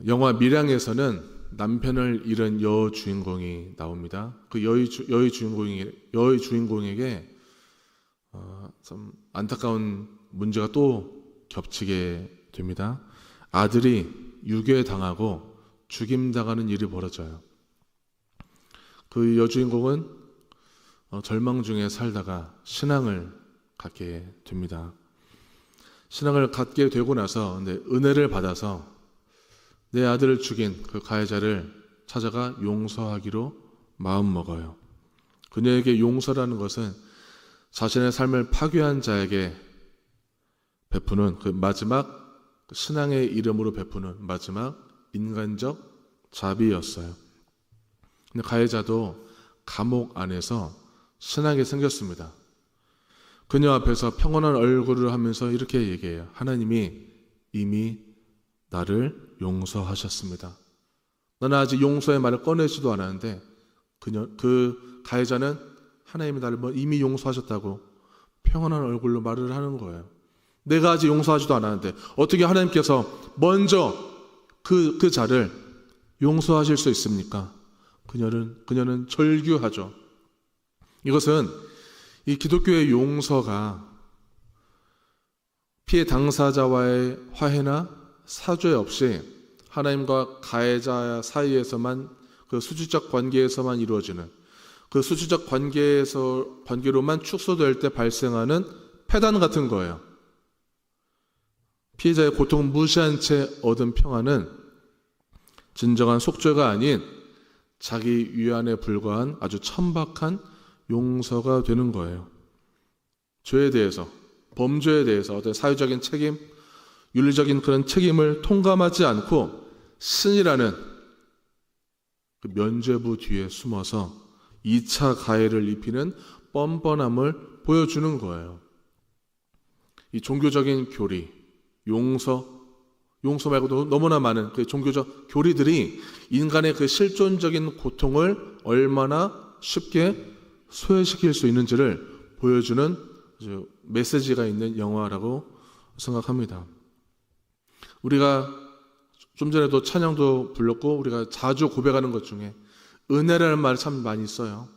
영화 밀양에서는 남편을 잃은 여주인공이 나옵니다. 그 여주인공에게 좀 안타까운 문제가 또 겹치게 됩니다. 아들이 유괴당하고 죽임당하는 일이 벌어져요. 그 여주인공은 절망 중에 살다가 신앙을 갖게 됩니다. 신앙을 갖게 되고 나서 은혜를 받아서 내 아들을 죽인 그 가해자를 찾아가 용서하기로 마음먹어요. 그녀에게 용서라는 것은 자신의 삶을 파괴한 자에게 베푸는 그 마지막 신앙의 이름으로 베푸는 마지막 인간적 자비였어요. 근데 가해자도 감옥 안에서 신앙이 생겼습니다. 그녀 앞에서 평온한 얼굴을 하면서 이렇게 얘기해요. 하나님이 이미 나를 용서하셨습니다. 나는 아직 용서의 말을 꺼내지도 않았는데 그 가해자는 하나님이 나를 이미 용서하셨다고 평온한 얼굴로 말을 하는 거예요. 내가 아직 용서하지도 않았는데 어떻게 하나님께서 먼저 그 자를 용서하실 수 있습니까? 그녀는 절규하죠. 이것은 이 기독교의 용서가 피해 당사자와의 화해나 사죄 없이 하나님과 가해자 사이에서만 그 수치적 관계에서만 이루어지는 그 수치적 관계로만 축소될 때 발생하는 폐단 같은 거예요. 피해자의 고통을 무시한 채 얻은 평안은 진정한 속죄가 아닌 자기 위안에 불과한 아주 천박한 용서가 되는 거예요. 죄에 대해서, 범죄에 대해서 어떤 사회적인 책임, 윤리적인 그런 책임을 통감하지 않고 신이라는 그 면죄부 뒤에 숨어서 2차 가해를 입히는 뻔뻔함을 보여주는 거예요. 이 종교적인 교리, 용서 말고도 너무나 많은 그 종교적 교리들이 인간의 그 실존적인 고통을 얼마나 쉽게 소외시킬 수 있는지를 보여주는 메시지가 있는 영화라고 생각합니다. 우리가 좀 전에도 찬양도 불렀고 우리가 자주 고백하는 것 중에 은혜라는 말을 참 많이 써요.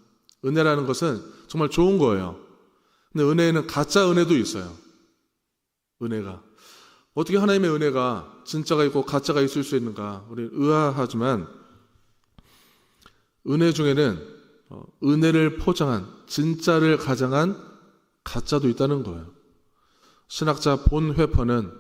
은혜라는 것은 정말 좋은 거예요. 근데 은혜에는 가짜 은혜도 있어요. 은혜가 어떻게 하나님의 은혜가 진짜가 있고 가짜가 있을 수 있는가? 우리 의아하지만 은혜 중에는 은혜를 포장한 진짜를 가장한 가짜도 있다는 거예요. 신학자 본 회퍼는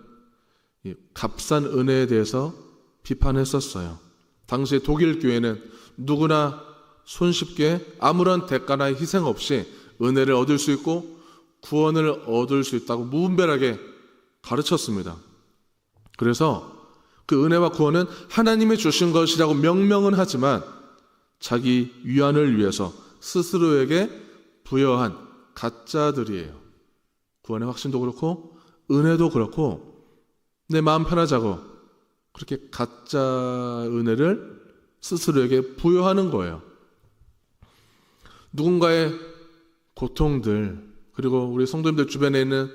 이 값싼 은혜에 대해서 비판했었어요. 당시 독일 교회는 누구나 손쉽게 아무런 대가나 희생 없이 은혜를 얻을 수 있고 구원을 얻을 수 있다고 무분별하게 가르쳤습니다. 그래서 그 은혜와 구원은 하나님이 주신 것이라고 명명은 하지만 자기 위안을 위해서 스스로에게 부여한 가짜들이에요. 구원의 확신도 그렇고 은혜도 그렇고 내 마음 편하자고 그렇게 가짜 은혜를 스스로에게 부여하는 거예요. 누군가의 고통들 그리고 우리 성도님들 주변에 있는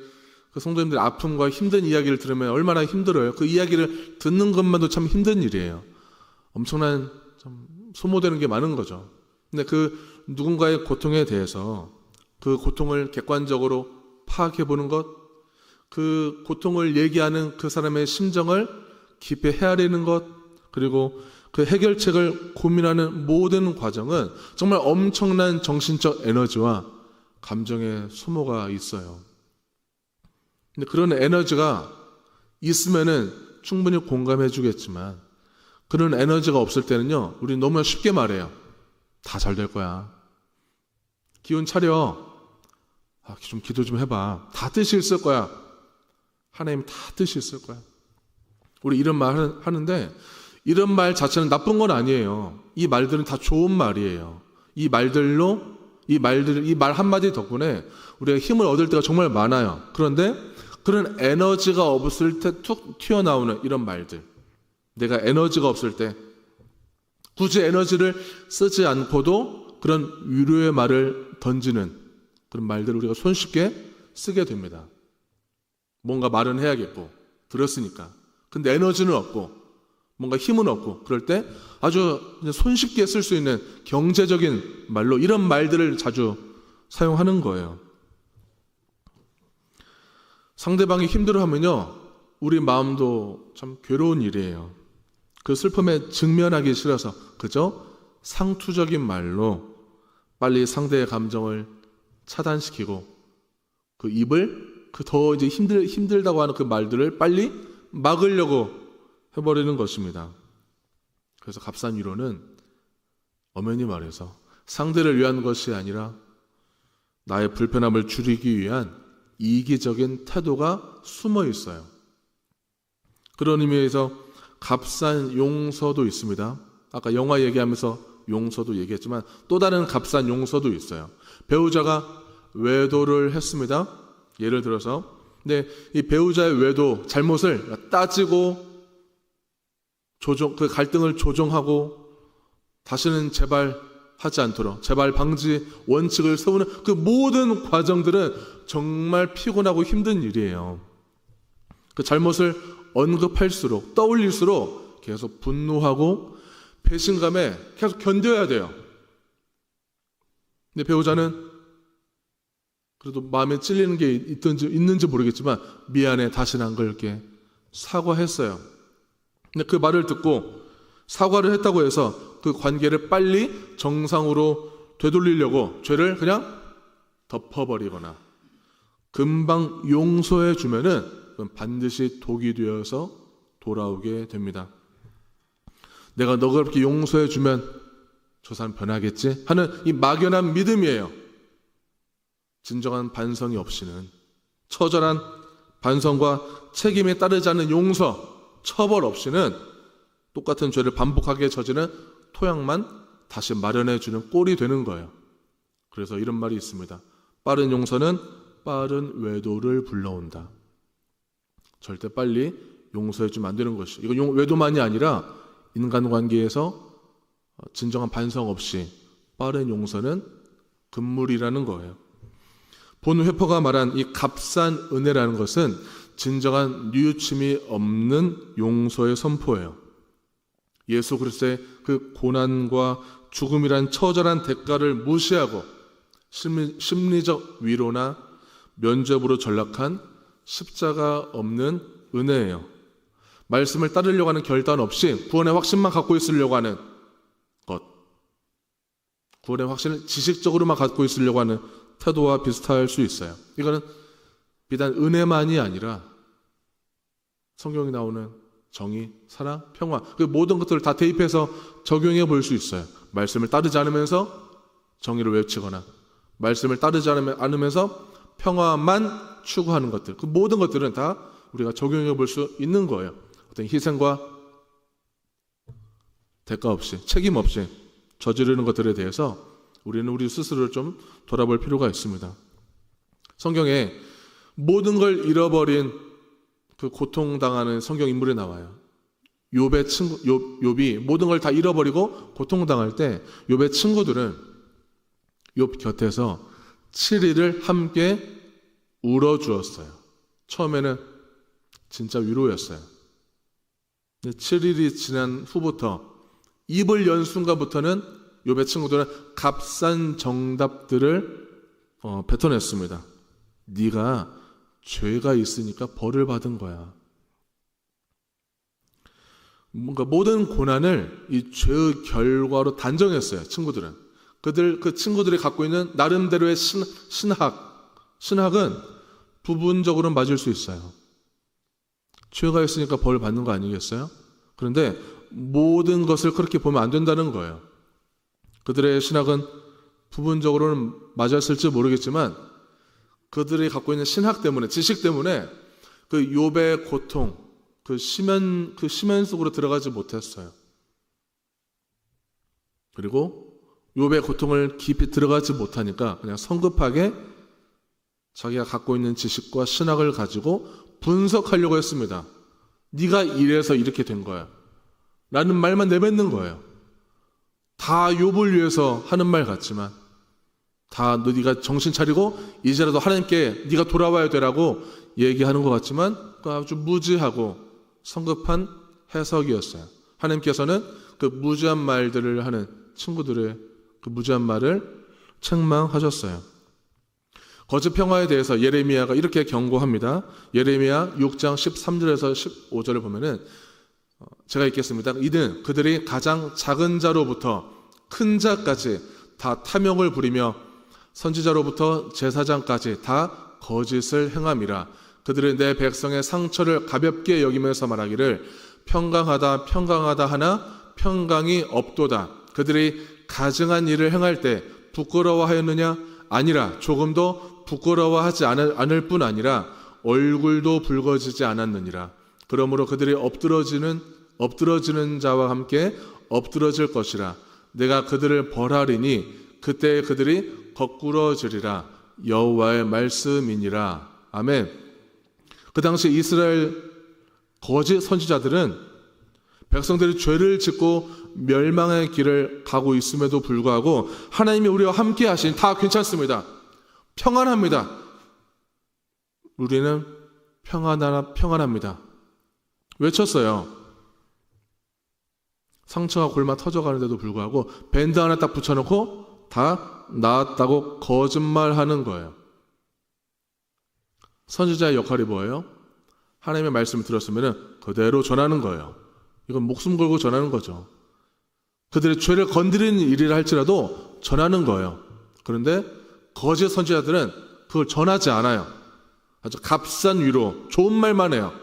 그 성도님들의 아픔과 힘든 이야기를 들으면 얼마나 힘들어요. 그 이야기를 듣는 것만도 참 힘든 일이에요. 엄청난 좀 소모되는 게 많은 거죠. 근데 그 누군가의 고통에 대해서 그 고통을 객관적으로 파악해보는 것, 그 고통을 얘기하는 그 사람의 심정을 깊이 헤아리는 것, 그리고 그 해결책을 고민하는 모든 과정은 정말 엄청난 정신적 에너지와 감정의 소모가 있어요. 근데 그런 에너지가 있으면은 충분히 공감해 주겠지만 그런 에너지가 없을 때는요, 우리 너무나 쉽게 말해요. 다 잘 될 거야. 기운 차려. 좀 기도 좀 해봐. 다 뜻이 있을 거야. 하나님 다 뜻이 있을 거야. 우리 이런 말 하는데 이런 말 자체는 나쁜 건 아니에요. 이 말들은 다 좋은 말이에요. 이 말 한마디 덕분에 우리가 힘을 얻을 때가 정말 많아요. 그런데 그런 에너지가 없을 때 툭 튀어나오는 이런 말들, 내가 에너지가 없을 때 굳이 에너지를 쓰지 않고도 그런 위로의 말을 던지는 그런 말들을 우리가 손쉽게 쓰게 됩니다. 뭔가 말은 해야겠고 들었으니까. 근데 에너지는 없고 뭔가 힘은 없고 그럴 때 아주 손쉽게 쓸 수 있는 경제적인 말로 이런 말들을 자주 사용하는 거예요. 상대방이 힘들어하면요, 우리 마음도 참 괴로운 일이에요. 그 슬픔에 직면하기 싫어서 그저 상투적인 말로 빨리 상대의 감정을 차단시키고 그 입을 그 더 이제 힘들다고 하는 그 말들을 빨리 막으려고 해버리는 것입니다. 그래서 값싼 위로는 엄연히 말해서 상대를 위한 것이 아니라 나의 불편함을 줄이기 위한 이기적인 태도가 숨어 있어요. 그런 의미에서 값싼 용서도 있습니다. 아까 영화 얘기하면서 용서도 얘기했지만 또 다른 값싼 용서도 있어요. 배우자가 외도를 했습니다. 예를 들어서 근데 이 배우자의 외도 잘못을 따지고 그 갈등을 조정하고 다시는 재발하지 않도록 재발 방지 원칙을 세우는 그 모든 과정들은 정말 피곤하고 힘든 일이에요. 그 잘못을 언급할수록 떠올릴수록 계속 분노하고 배신감에 계속 견뎌야 돼요. 근데 배우자는 그래도 마음에 찔리는 게 있는지 모르겠지만 미안해, 다시는 안 그럴게, 사과했어요. 근데 그 말을 듣고 사과를 했다고 해서 그 관계를 빨리 정상으로 되돌리려고 죄를 그냥 덮어버리거나 금방 용서해 주면은 반드시 독이 되어서 돌아오게 됩니다. 내가 너 그렇게 용서해 주면 저 사람 변하겠지 하는 이 막연한 믿음이에요. 진정한 반성이 없이는, 처절한 반성과 책임에 따르지 않는 용서, 처벌 없이는 똑같은 죄를 반복하게 저지르는 토양만 다시 마련해 주는 꼴이 되는 거예요. 그래서 이런 말이 있습니다. 빠른 용서는 빠른 외도를 불러온다. 절대 빨리 용서해 주면 안 되는 것이. 이거 외도만이 아니라 인간관계에서 진정한 반성 없이 빠른 용서는 금물이라는 거예요. 본 회퍼가 말한 이 값싼 은혜라는 것은 진정한 뉘우침이 없는 용서의 선포예요. 예수 그리스도의 그 고난과 죽음이란 처절한 대가를 무시하고 심리적 위로나 면접으로 전락한 십자가 없는 은혜예요. 말씀을 따르려고 하는 결단 없이 구원의 확신만 갖고 있으려고 하는 것, 구원의 확신을 지식적으로만 갖고 있으려고 하는 태도와 비슷할 수 있어요. 이거는 비단 은혜만이 아니라 성경에 나오는 정의, 사랑, 평화, 그 모든 것들을 다 대입해서 적용해 볼 수 있어요. 말씀을 따르지 않으면서 정의를 외치거나 말씀을 따르지 않으면서 평화만 추구하는 것들, 그 모든 것들은 다 우리가 적용해 볼 수 있는 거예요. 어떤 희생과 대가 없이, 책임 없이 저지르는 것들에 대해서 우리는 우리 스스로를 좀 돌아볼 필요가 있습니다. 성경에 모든 걸 잃어버린 그 고통당하는 성경 인물이 나와요. 욥이 모든 걸 다 잃어버리고 고통당할 때 욥의 친구들은 욥 곁에서 7일을 함께 울어주었어요. 처음에는 진짜 위로였어요. 근데 7일이 지난 후부터 입을 연 순간부터는 욥의 친구들은 값싼 정답들을 뱉어냈습니다. 네가 죄가 있으니까 벌을 받은 거야. 뭔가 모든 고난을 이 죄의 결과로 단정했어요. 친구들은. 그 친구들이 갖고 있는 나름대로의 신학은 부분적으로 맞을 수 있어요. 죄가 있으니까 벌 받는 거 아니겠어요? 그런데 모든 것을 그렇게 보면 안 된다는 거예요. 그들의 신학은 부분적으로는 맞았을지 모르겠지만 그들이 갖고 있는 신학 때문에, 지식 때문에 그 욥의 고통, 그 심연 속으로 들어가지 못했어요. 그리고 욥의 고통을 깊이 들어가지 못하니까 그냥 성급하게 자기가 갖고 있는 지식과 신학을 가지고 분석하려고 했습니다. 네가 이래서 이렇게 된 거야 라는 말만 내뱉는 거예요. 다 욥을 위해서 하는 말 같지만 다 네가 정신 차리고 이제라도 하나님께 네가 돌아와야 되라고 얘기하는 것 같지만 아주 무지하고 성급한 해석이었어요. 하나님께서는 그 무지한 말들을 하는 친구들의 그 무지한 말을 책망하셨어요. 거짓 평화에 대해서 예레미야가 이렇게 경고합니다. 예레미야 6장 13절에서 15절을 보면은 제가 읽겠습니다. 이는 그들이 가장 작은 자로부터 큰 자까지 다 탐욕을 부리며 선지자로부터 제사장까지 다 거짓을 행함이라. 그들은 내 백성의 상처를 가볍게 여기면서 말하기를 평강하다 평강하다 하나 평강이 없도다. 그들이 가증한 일을 행할 때 부끄러워하였느냐? 아니라 조금도 부끄러워하지 않을 뿐 아니라 얼굴도 붉어지지 않았느니라. 그러므로 그들이 엎드러지는 자와 함께 엎드러질 것이라. 내가 그들을 벌하리니 그때 그들이 거꾸러지리라. 여호와의 말씀이니라. 아멘. 그 당시 이스라엘 거짓 선지자들은 백성들이 죄를 짓고 멸망의 길을 가고 있음에도 불구하고 하나님이 우리와 함께 하시니 다 괜찮습니다. 평안합니다. 우리는 평안합니다. 외쳤어요. 상처가 골마 터져가는데도 불구하고 밴드 하나 딱 붙여놓고 다 나았다고 거짓말하는 거예요. 선지자의 역할이 뭐예요? 하나님의 말씀을 들었으면 그대로 전하는 거예요. 이건 목숨 걸고 전하는 거죠. 그들의 죄를 건드리는 일이라 할지라도 전하는 거예요. 그런데 거짓 선지자들은 그걸 전하지 않아요. 아주 값싼 위로, 좋은 말만 해요.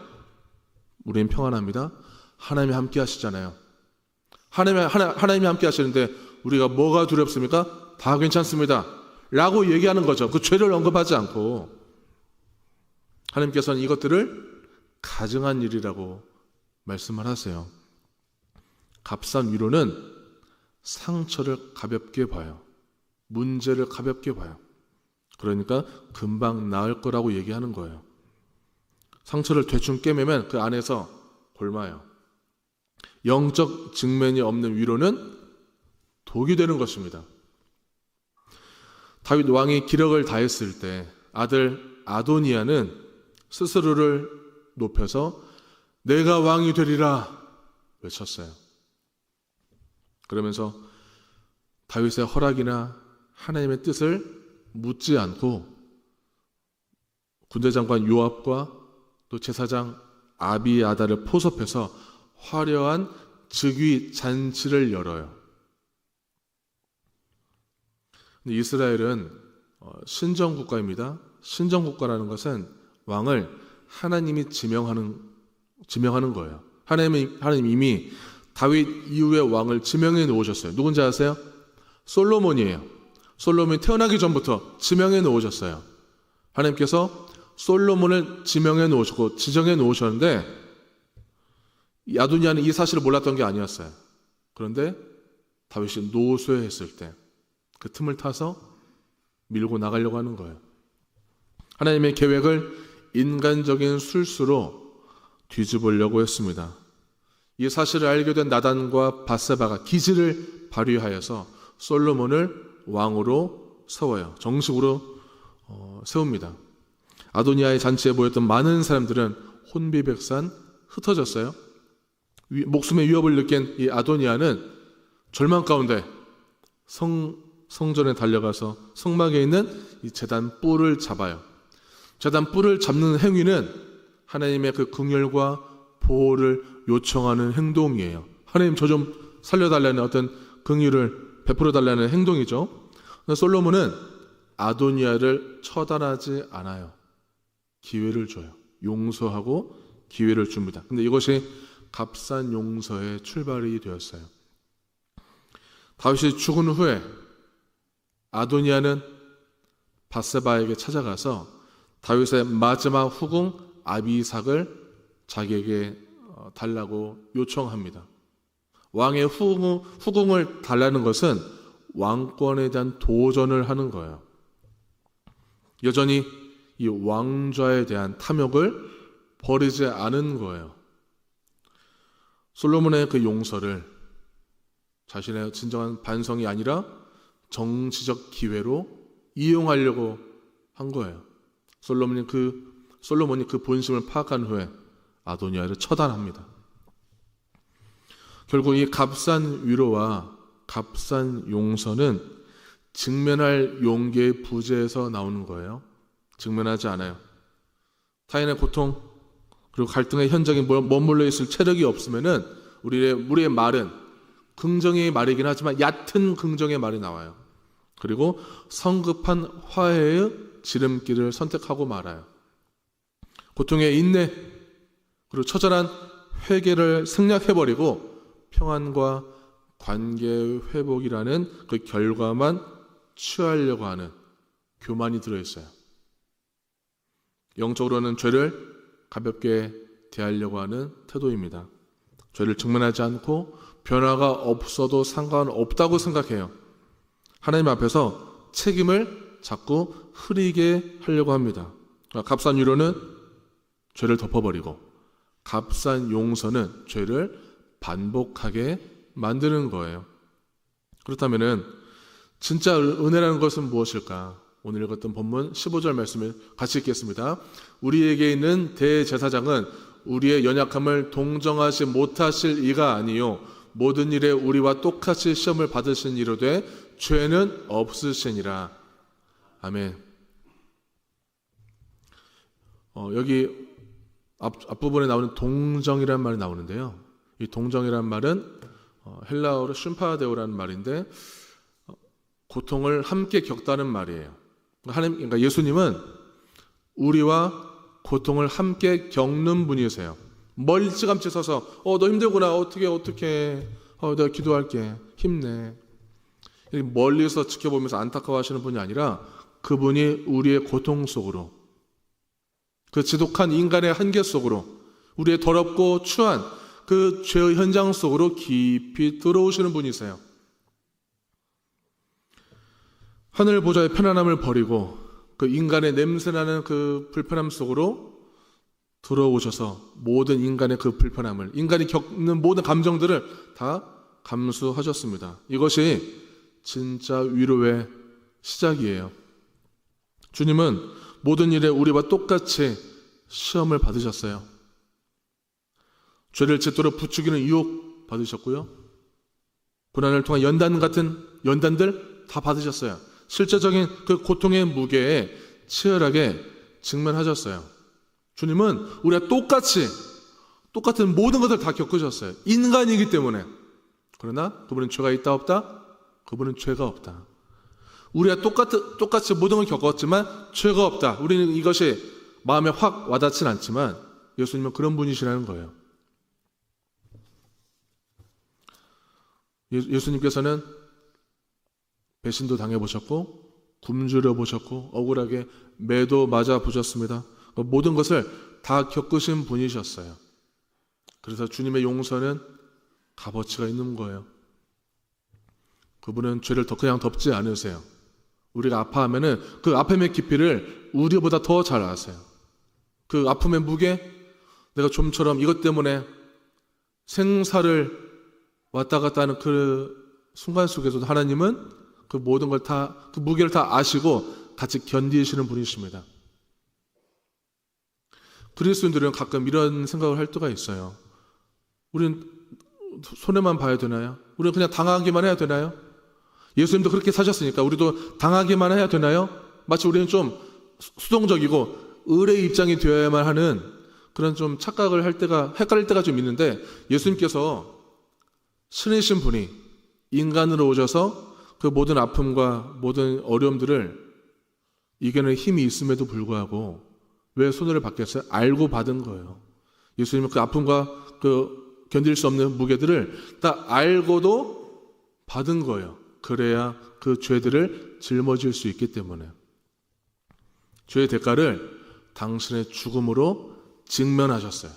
우리는 평안합니다. 하나님이 함께 하시잖아요. 하나님이 함께 하시는데 우리가 뭐가 두렵습니까? 다 괜찮습니다. 라고 얘기하는 거죠. 그 죄를 언급하지 않고. 하나님께서는 이것들을 가증한 일이라고 말씀을 하세요. 값싼 위로는 상처를 가볍게 봐요. 문제를 가볍게 봐요. 그러니까 금방 나을 거라고 얘기하는 거예요. 상처를 대충 꿰매면 그 안에서 골마요. 영적 직면이 없는 위로는 독이 되는 것입니다. 다윗 왕이 기력을 다했을 때 아들 아도니아는 스스로를 높여서 내가 왕이 되리라 외쳤어요. 그러면서 다윗의 허락이나 하나님의 뜻을 묻지 않고 군대 장관 요압과 또 제사장 아비아다를 포섭해서 화려한 즉위 잔치를 열어요. 근데 이스라엘은 신정 국가입니다. 신정 국가라는 것은 왕을 하나님이 지명하는 거예요. 하나님 이미 다윗 이후의 왕을 지명해 놓으셨어요. 누군지 아세요? 솔로몬이에요. 솔로몬이 태어나기 전부터 지명해 놓으셨어요. 하나님께서 솔로몬을 지명해 놓으셨고 지정해 놓으셨는데 아도니아는 이 사실을 몰랐던 게 아니었어요. 그런데 다윗이 노쇠했을 때 그 틈을 타서 밀고 나가려고 하는 거예요. 하나님의 계획을 인간적인 술수로 뒤집으려고 했습니다. 이 사실을 알게 된 나단과 밧세바가 기지를 발휘하여서 솔로몬을 왕으로 세워요. 정식으로 세웁니다. 아도니아의 잔치에 모였던 많은 사람들은 혼비백산 흩어졌어요. 목숨의 위협을 느낀 이 아도니아는 절망 가운데 성전에 달려가서 성막에 있는 이 제단 뿔을 잡아요. 제단 뿔을 잡는 행위는 하나님의 그 긍휼과 보호를 요청하는 행동이에요. 하나님 저 좀 살려달라는 어떤 긍휼을 베풀어달라는 행동이죠. 솔로몬은 아도니아를 처단하지 않아요. 기회를 줘요. 용서하고 기회를 줍니다. 근데 이것이 값싼 용서의 출발이 되었어요. 다윗이 죽은 후에 아도니아는 밧세바에게 찾아가서 다윗의 마지막 후궁 아비삭을 자기에게 달라고 요청합니다. 왕의 후궁을 달라는 것은 왕권에 대한 도전을 하는 거예요. 여전히 이 왕좌에 대한 탐욕을 버리지 않은 거예요. 솔로몬의 그 용서를 자신의 진정한 반성이 아니라 정치적 기회로 이용하려고 한 거예요. 솔로몬이 그 본심을 파악한 후에 아도니아를 처단합니다. 결국 이 값싼 위로와 값싼 용서는 직면할 용기의 부재에서 나오는 거예요. 직면하지 않아요. 타인의 고통 그리고 갈등의 현장에 머물러 있을 체력이 없으면은 우리의 말은 긍정의 말이긴 하지만 얕은 긍정의 말이 나와요. 그리고 성급한 화해의 지름길을 선택하고 말아요. 고통의 인내 그리고 처절한 회개를 생략해버리고 평안과 관계의 회복이라는 그 결과만 취하려고 하는 교만이 들어있어요. 영적으로는 죄를 가볍게 대하려고 하는 태도입니다. 죄를 직면하지 않고 변화가 없어도 상관없다고 생각해요. 하나님 앞에서 책임을 자꾸 흐리게 하려고 합니다. 값싼 위로는 죄를 덮어버리고 값싼 용서는 죄를 반복하게 만드는 거예요. 그렇다면 진짜 은혜라는 것은 무엇일까? 오늘 읽었던 본문 15절 말씀을 같이 읽겠습니다. 우리에게 있는 대제사장은 우리의 연약함을 동정하지 못하실 이가 아니요 모든 일에 우리와 똑같이 시험을 받으신 이로되 죄는 없으시니라. 아멘. 여기 앞부분에 나오는 동정이라는 말이 나오는데요. 이 동정이라는 말은 헬라어로 쉼파데오라는 말인데 고통을 함께 겪다는 말이에요. 그러니까 예수님은 우리와 고통을 함께 겪는 분이세요. 멀찌감치 서서 너 힘들구나 어떻게 내가 기도할게 힘내 멀리서 지켜보면서 안타까워하시는 분이 아니라 그분이 우리의 고통 속으로 그 지독한 인간의 한계 속으로 우리의 더럽고 추한 그 죄의 현장 속으로 깊이 들어오시는 분이세요. 하늘 보좌의 편안함을 버리고 그 인간의 냄새나는 그 불편함 속으로 들어오셔서 모든 인간의 그 불편함을 인간이 겪는 모든 감정들을 다 감수하셨습니다. 이것이 진짜 위로의 시작이에요. 주님은 모든 일에 우리와 똑같이 시험을 받으셨어요. 죄를 짓도록 부추기는 유혹 받으셨고요. 고난을 통한 연단 같은 연단들 다 받으셨어요. 실제적인 그 고통의 무게에 치열하게 직면하셨어요. 주님은 우리가 똑같은 모든 것을 다 겪으셨어요. 인간이기 때문에. 그러나 그분은 죄가 있다 없다? 그분은 죄가 없다. 우리가 똑같이 모든 걸 겪었지만 죄가 없다. 우리는 이것이 마음에 확 와닿진 않지만 예수님은 그런 분이시라는 거예요. 예수님께서는 배신도 당해보셨고 굶주려 보셨고 억울하게 매도 맞아 보셨습니다. 모든 것을 다 겪으신 분이셨어요. 그래서 주님의 용서는 값어치가 있는 거예요. 그분은 죄를 그냥 덮지 않으세요. 우리가 아파하면은 그 아픔의 깊이를 우리보다 더 잘 아세요. 그 아픔의 무게, 내가 좀처럼 이것 때문에 생사를 왔다 갔다 하는 그 순간 속에서도 하나님은 그 모든 걸 그 무게를 다 아시고 같이 견디시는 분이십니다. 그리스도인들은 가끔 이런 생각을 할 때가 있어요. 우리는 손해만 봐야 되나요? 우리는 그냥 당하기만 해야 되나요? 예수님도 그렇게 사셨으니까 우리도 당하기만 해야 되나요? 마치 우리는 좀 수동적이고 을의 입장이 되어야만 하는 그런 좀 착각을 헷갈릴 때가 좀 있는데 예수님께서 신이신 분이 인간으로 오셔서 그 모든 아픔과 모든 어려움들을 이겨낼 힘이 있음에도 불구하고 왜 손해를 받겠어요? 알고 받은 거예요. 예수님은 그 아픔과 그 견딜 수 없는 무게들을 다 알고도 받은 거예요. 그래야 그 죄들을 짊어질 수 있기 때문에. 죄의 대가를 당신의 죽음으로 직면하셨어요.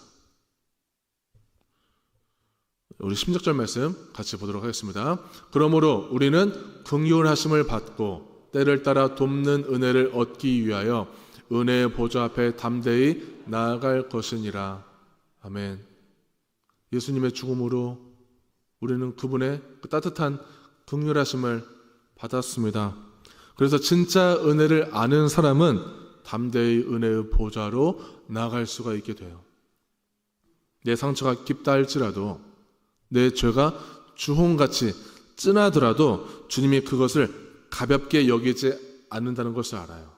우리 16절 말씀 같이 보도록 하겠습니다. 그러므로 우리는 긍휼하심을 받고 때를 따라 돕는 은혜를 얻기 위하여 은혜의 보좌 앞에 담대히 나아갈 것이니라. 아멘. 예수님의 죽음으로 우리는 그분의 그 따뜻한 긍휼하심을 받았습니다. 그래서 진짜 은혜를 아는 사람은 담대히 은혜의 보좌로 나아갈 수가 있게 돼요. 내 상처가 깊다 할지라도 내 죄가 주홍같이 진하더라도 주님이 그것을 가볍게 여기지 않는다는 것을 알아요.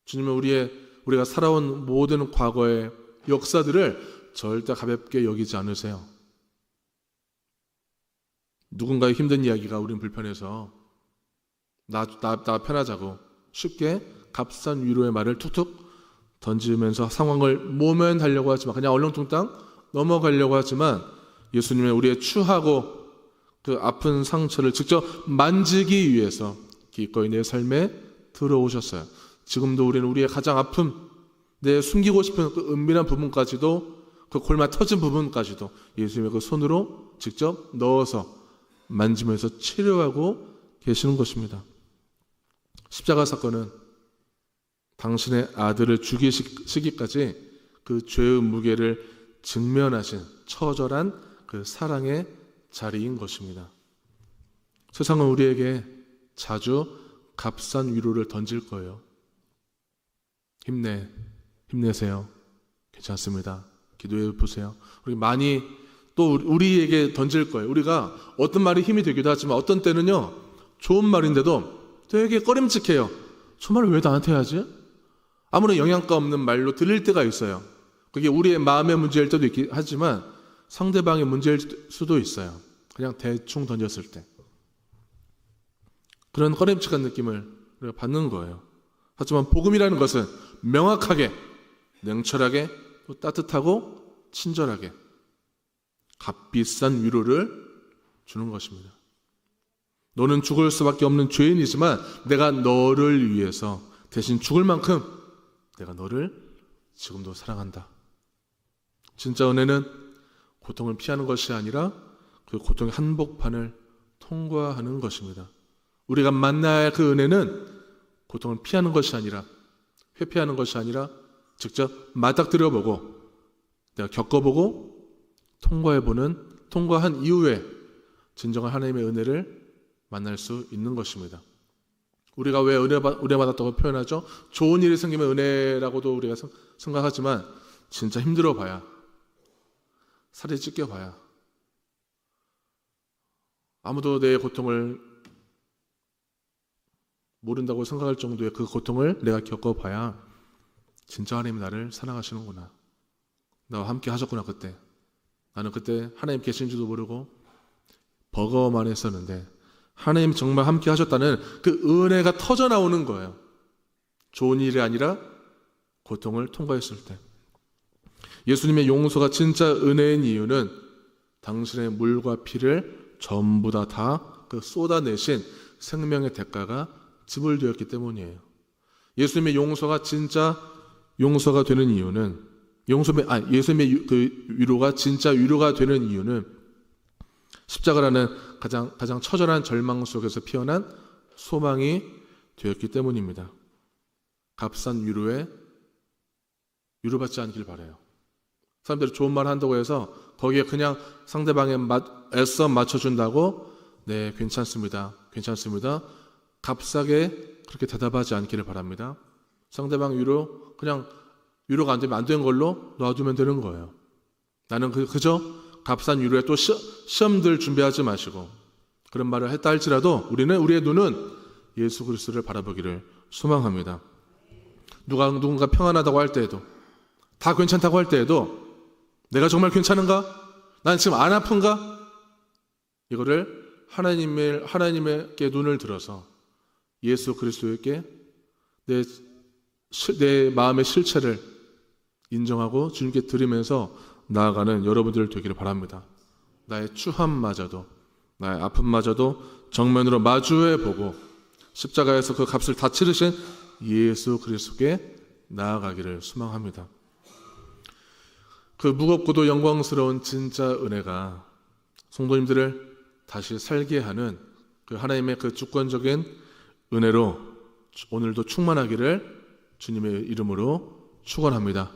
주님은 우리가 살아온 모든 과거의 역사들을 절대 가볍게 여기지 않으세요. 누군가의 힘든 이야기가 우린 불편해서 나 편하자고 쉽게 값싼 위로의 말을 툭툭 던지면서 상황을 모면하려고 하지만, 그냥 얼렁뚱땅 넘어가려고 하지만, 예수님은 우리의 추하고 그 아픈 상처를 직접 만지기 위해서 기꺼이 내 삶에 들어오셨어요. 지금도 우리는 우리의 가장 아픔, 내 숨기고 싶은 그 은밀한 부분까지도, 그 골마 터진 부분까지도 예수님의 그 손으로 직접 넣어서 만지면서 치료하고 계시는 것입니다. 십자가 사건은 당신의 아들을 죽이시기까지 그 죄의 무게를 직면하신 처절한 그 사랑의 자리인 것입니다. 세상은 우리에게 자주 값싼 위로를 던질 거예요. 힘내세요. 괜찮습니다. 기도해 보세요. 우리 많이 또 우리에게 던질 거예요. 우리가 어떤 말이 힘이 되기도 하지만 어떤 때는요, 좋은 말인데도 되게 꺼림칙해요. 저 말을 왜 나한테 하지? 아무런 영양가 없는 말로 들릴 때가 있어요. 그게 우리의 마음의 문제일 때도 있긴 하지만 상대방의 문제일 수도 있어요. 그냥 대충 던졌을 때. 그런 꺼림칙한 느낌을 우리가 받는 거예요. 하지만 복음이라는 것은 명확하게, 냉철하게, 또 따뜻하고 친절하게 값비싼 위로를 주는 것입니다. 너는 죽을 수밖에 없는 죄인이지만 내가 너를 위해서 대신 죽을 만큼 내가 너를 지금도 사랑한다. 진짜 은혜는 고통을 피하는 것이 아니라 그 고통의 한복판을 통과하는 것입니다. 우리가 만나야 할 그 은혜는 고통을 피하는 것이 아니라, 회피하는 것이 아니라 직접 맞닥뜨려보고 내가 겪어보고 통과한 이후에 진정한 하나님의 은혜를 만날 수 있는 것입니다. 우리가 왜 은혜 받았다고 표현하죠? 좋은 일이 생기면 은혜라고도 우리가 생각하지만 진짜 힘들어 봐야, 살이 찢겨 봐야, 아무도 내 고통을 모른다고 생각할 정도의 그 고통을 내가 겪어봐야 진짜 하나님 나를 사랑하시는구나, 나와 함께 하셨구나. 그때 나는 그때 하나님 계신지도 모르고 버거워만 했었는데 하나님 정말 함께 하셨다는 그 은혜가 터져 나오는 거예요. 좋은 일이 아니라 고통을 통과했을 때. 예수님의 용서가 진짜 은혜인 이유는 당신의 물과 피를 전부 다 그 쏟아내신 생명의 대가가 지불되었기 때문이에요. 예수님의 용서가 진짜 용서가 되는 이유는, 예수님의 그 위로가 진짜 위로가 되는 이유는 십자가라는 가장 처절한 절망 속에서 피어난 소망이 되었기 때문입니다. 값싼 위로에 위로받지 않길 바라요. 사람들이 좋은 말 한다고 해서 거기에 그냥 상대방에 애써 맞춰준다고 네, 괜찮습니다. 값싸게 그렇게 대답하지 않기를 바랍니다. 상대방 위로 그냥 위로가 안 되면 안 된 걸로 놔두면 되는 거예요. 나는 그저 값싼 위로에 또 시험들 준비하지 마시고, 그런 말을 했다 할지라도 우리의 눈은 예수 그리스도를 바라보기를 소망합니다. 누군가 평안하다고 할 때에도, 다 괜찮다고 할 때에도 내가 정말 괜찮은가? 난 지금 안 아픈가? 이거를 하나님에게 눈을 들어서 예수 그리스도에게 내 마음의 실체를 인정하고 주님께 드리면서 나아가는 여러분들 되기를 바랍니다. 나의 추함마저도, 나의 아픔마저도 정면으로 마주해보고 십자가에서 그 값을 다 치르신 예수 그리스도께 나아가기를 소망합니다. 그 무겁고도 영광스러운 진짜 은혜가 성도님들을 다시 살게 하는 그 하나님의 그 주권적인 은혜로 오늘도 충만하기를 주님의 이름으로 축원합니다.